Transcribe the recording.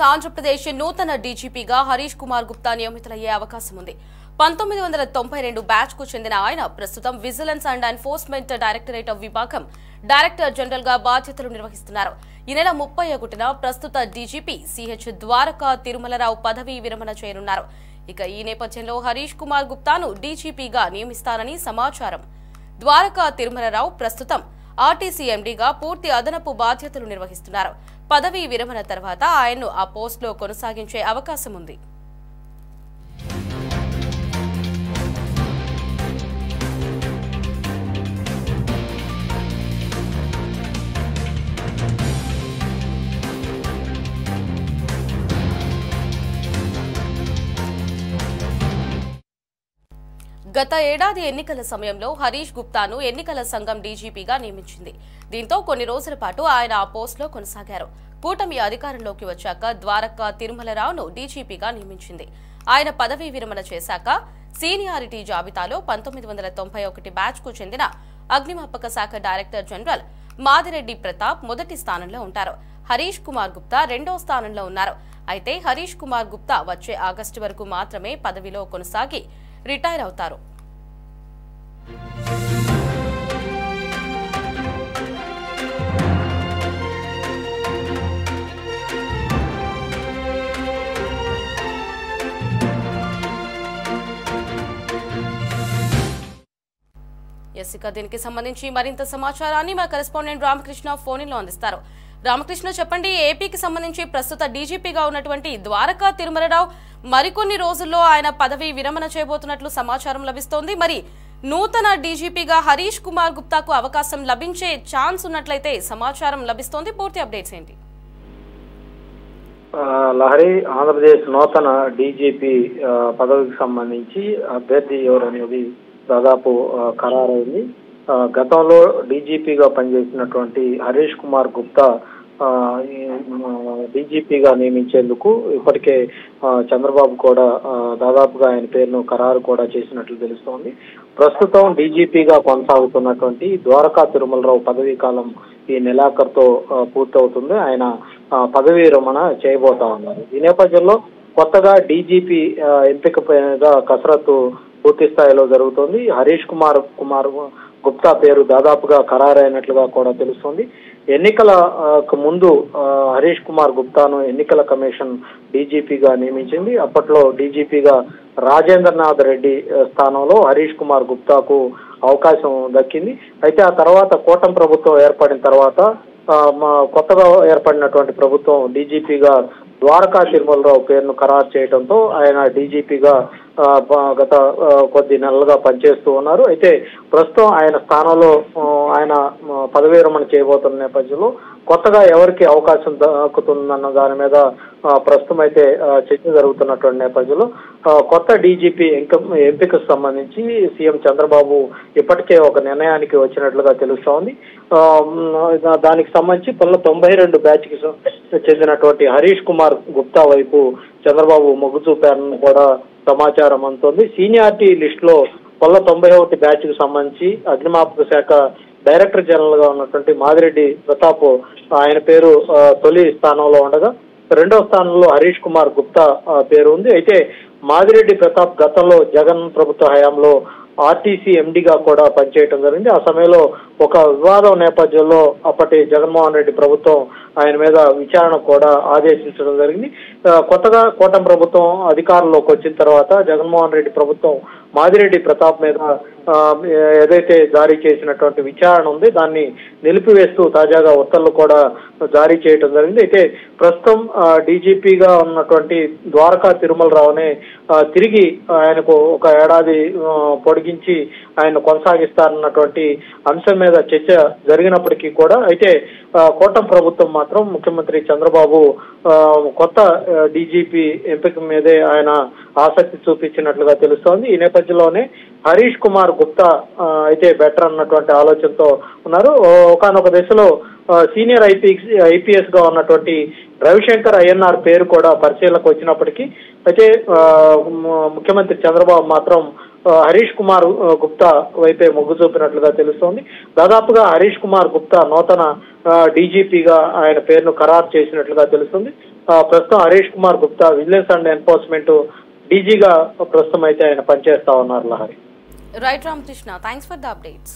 ఆంధ్రప్రదేశ్ నూతన డీజీపీగా హరీష్ కుమార్ గుప్తా నియమితులయ్యే అవకాశం ఉంది. 1992 బ్యాచ్ కు చెందిన ఆయన ప్రస్తుతం విజిలెన్స్ అండ్ ఎన్ఫోర్స్మెంట్ డైరెక్టరేట్ విభాగం డైరెక్టర్ జనరల్ గా బాధ్యతలు నిర్వహిస్తున్నారు. ఈ నెల 31న ప్రస్తుత డీజీపీ సిహెచ్ ద్వారకా తిరుమలరావు పదవీ విరమణ చేయనున్నారు. ఇక ఈ నేపథ్యంలో హరీష్ కుమార్ గుప్తాను డీజీపీగా నియమిస్తారని సమాచారం. ద్వారకా తిరుమలరావు ప్రస్తుతం ఆర్టీసీ ఎండీగా పూర్తి అదనపు బాధ్యతలు నిర్వహిస్తున్నారు. పదవీ విరమణ తర్వాత ఆయన్ను ఆ పోస్టులో కొనసాగించే అవకాశం ఉంది. గత ఏడాది ఎన్నికల సమయంలో హరీష్ గుప్తాను ఎన్నికల సంఘం డీజీపీగా నియమించింది. దీంతో కొన్ని రోజుల పాటు ఆయన ఆ పోస్టులో కొనసాగారు. కూటమి అధికారంలోకి వచ్చాక ద్వారకా తిరుమలరావును డీజీపీగా నియమించింది. ఆయన పదవీ విరమణ చేశాక సీనియారిటీ జాబితాలో 1991 బ్యాచ్ కు చెందిన అగ్నిమాపక శాఖ డైరెక్టర్ జనరల్ మాదిరెడ్డి ప్రతాప్ మొదటి స్థానంలో ఉంటారు. హరీష్ కుమార్ గుప్తా రెండో స్థానంలో ఉన్నారు. అయితే హరీష్ కుమార్ గుప్తా వచ్చే ఆగస్టు వరకు మాత్రమే పదవిలో కొనసాగి రిటైర్ అవుతారు. దీనికి సంబంధించి మరింత సమాచారాన్ని మా కరెస్పాండెంట్ రామకృష్ణ ఫోన్ లో అందిస్తారు. రామకృష్ణ, చెప్పండి, ఏపీకి సంబంధించి ప్రస్తుత డీజీపీగా ఉన్నటువంటి ద్వారకా తిరుమలరావు మరికొన్ని రోజుల్లో ఆయన పదవి విరమణ చేయబోతున్నట్లు సమాచారం లభిస్తోంది. మరి నూతన డీజీపీగా హరీష్ కుమార్ గుప్తాకు అవకాశం లభించే ఛాన్స్ ఉన్నట్లయితే సమాచారం లభిస్తోంది. పూర్తి అప్డేట్స్ ఏంటి? లహరి, ఆంధ్రప్రదేశ్ నూతన డీజీపీ పదవికి సంబంధించి అభ్యర్థి ఎవరనేది దాదాపు ఖరారైంది. గతంలో డీజీపీగా పనిచేసినటువంటి హరీష్ కుమార్ గుప్తా డీజీపీగా నియమించేందుకు ఇప్పటికే చంద్రబాబు కూడా దాదాపుగా ఆయన పేరును ఖరారు కూడా చేసినట్లు తెలుస్తోంది. ప్రస్తుతం డీజీపీగా కొనసాగుతున్నటువంటి ద్వారకా తిరుమలరావు పదవీ కాలం ఈ నెలాఖరుతో పూర్తవుతుంది. ఆయన పదవీ విరమణ చేయబోతా ఉన్నారు. ఈ నేపథ్యంలో కొత్తగా డీజీపీ ఎంపిక పైన కసరత్తు పూర్తి స్థాయిలో జరుగుతోంది. హరీష్ కుమార్ గుప్తా పేరు దాదాపుగా ఖరారైనట్లుగా కూడా తెలుస్తోంది. ఎన్నికలకు ముందు హరీష్ కుమార్ గుప్తాను ఎన్నికల కమిషన్ డీజీపీగా నియమించింది. అప్పట్లో డీజీపీగా రాజేంద్రనాథ్ రెడ్డి స్థానంలో హరీష్ కుమార్ గుప్తాకు అవకాశం దక్కింది. అయితే ఆ తర్వాత కూటమి ప్రభుత్వం ఏర్పడిన తర్వాత కొత్తగా ఏర్పడినటువంటి ప్రభుత్వం డీజీపీగా ద్వారకా తిరుమలరావు పేరును ఖరారు చేయడంతో ఆయన డీజీపీగా గత కొద్ది నెలలుగా పనిచేస్తూ ఉన్నారు. అయితే ప్రస్తుతం ఆయన స్థానంలో ఆయన పదవీ విరమణ చేయబోతున్న నేపథ్యంలో కొత్తగా ఎవరికి అవకాశం దక్కుతుందన్న దాని మీద ప్రస్తుతం అయితే చర్చ జరుగుతున్నటువంటి నేపథ్యంలో కొత్త డీజీపీ ఎంపికకు సంబంధించి సీఎం చంద్రబాబు ఇప్పటికే ఒక నిర్ణయానికి వచ్చినట్లుగా తెలుస్తోంది. దానికి సంబంధించి 92 బ్యాచ్కి చెందినటువంటి హరీష్ కుమార్ గుప్తా వైపు చంద్రబాబు మొగ్గు చూపారని కూడా సమాచారం అందుతోంది. సీనియారిటీ లిస్ట్ లో 91 బ్యాచ్ కు సంబంధించి అగ్నిమాపక శాఖ డైరెక్టర్ జనరల్ గా ఉన్నటువంటి మాదిరెడ్డి ప్రతాప్ ఆయన పేరు తొలి స్థానంలో ఉండగా రెండో స్థానంలో హరీష్ కుమార్ గుప్తా పేరు ఉంది. అయితే మాదిరెడ్డి ప్రతాప్ గతంలో జగన్ ప్రభుత్వ హయాంలో ఆర్టీసీ ఎండీగా కూడా పనిచేయడం జరిగింది. ఆ సమయంలో ఒక వివాదం నేపథ్యంలో అప్పటి జగన్మోహన్ రెడ్డి ప్రభుత్వం ఆయన మీద విచారణ కూడా ఆదేశించడం జరిగింది. కొత్తగా కూటమి ప్రభుత్వం అధికారంలోకి వచ్చిన తర్వాత జగన్మోహన్ రెడ్డి ప్రభుత్వం మాదిరెడ్డి ప్రతాప్ మీద ఏదైతే జారీ చేసినటువంటి విచారణ ఉంది దాన్ని నిలిపివేస్తూ తాజాగా ఉత్తర్వులు కూడా జారీ చేయడం జరిగింది. అయితే ప్రస్తుతం డీజీపీగా ఉన్నటువంటి ద్వారకా తిరుమలరావునే తిరిగి ఆయనకు ఒక ఏడాది పొడిగించి ఆయన కొనసాగిస్తారన్నటువంటి అంశం మీద చర్చ జరిగినప్పటికీ కూడా అయితే కూటమి ప్రభుత్వం మాత్రం ముఖ్యమంత్రి చంద్రబాబు కొత్త డీజీపీ ఎంపిక మీదే ఆయన ఆసక్తి చూపించినట్లుగా తెలుస్తోంది. ఈ నేపథ్యంలోనే హరీష్ కుమార్ గుప్తా అయితే బెటర్ అన్నటువంటి ఆలోచనతో ఉన్నారు. ఒకానొక దశలో సీనియర్ ఐపీఎస్ గా ఉన్నటువంటి రవిశంకర్ అయ్యన్నార్ పేరు కూడా పరిశీలనకు వచ్చినప్పటికీ అయితే ముఖ్యమంత్రి చంద్రబాబు మాత్రం హరీష్ కుమార్ గుప్తా వైపే మొగ్గు చూపినట్లుగా తెలుస్తోంది. దాదాపుగా హరీష్ కుమార్ గుప్తా నూతన డీజీపీగా ఆయన పేరును ఖరారు చేసినట్లుగా తెలుస్తుంది. ప్రస్తుతం Harish Kumar Gupta vigilance and enforcement డీజీగా ప్రస్తుతం అయితే ఆయన పనిచేస్తా ఉన్నారు Lahari. Right Ramakrishna, thanks for the updates.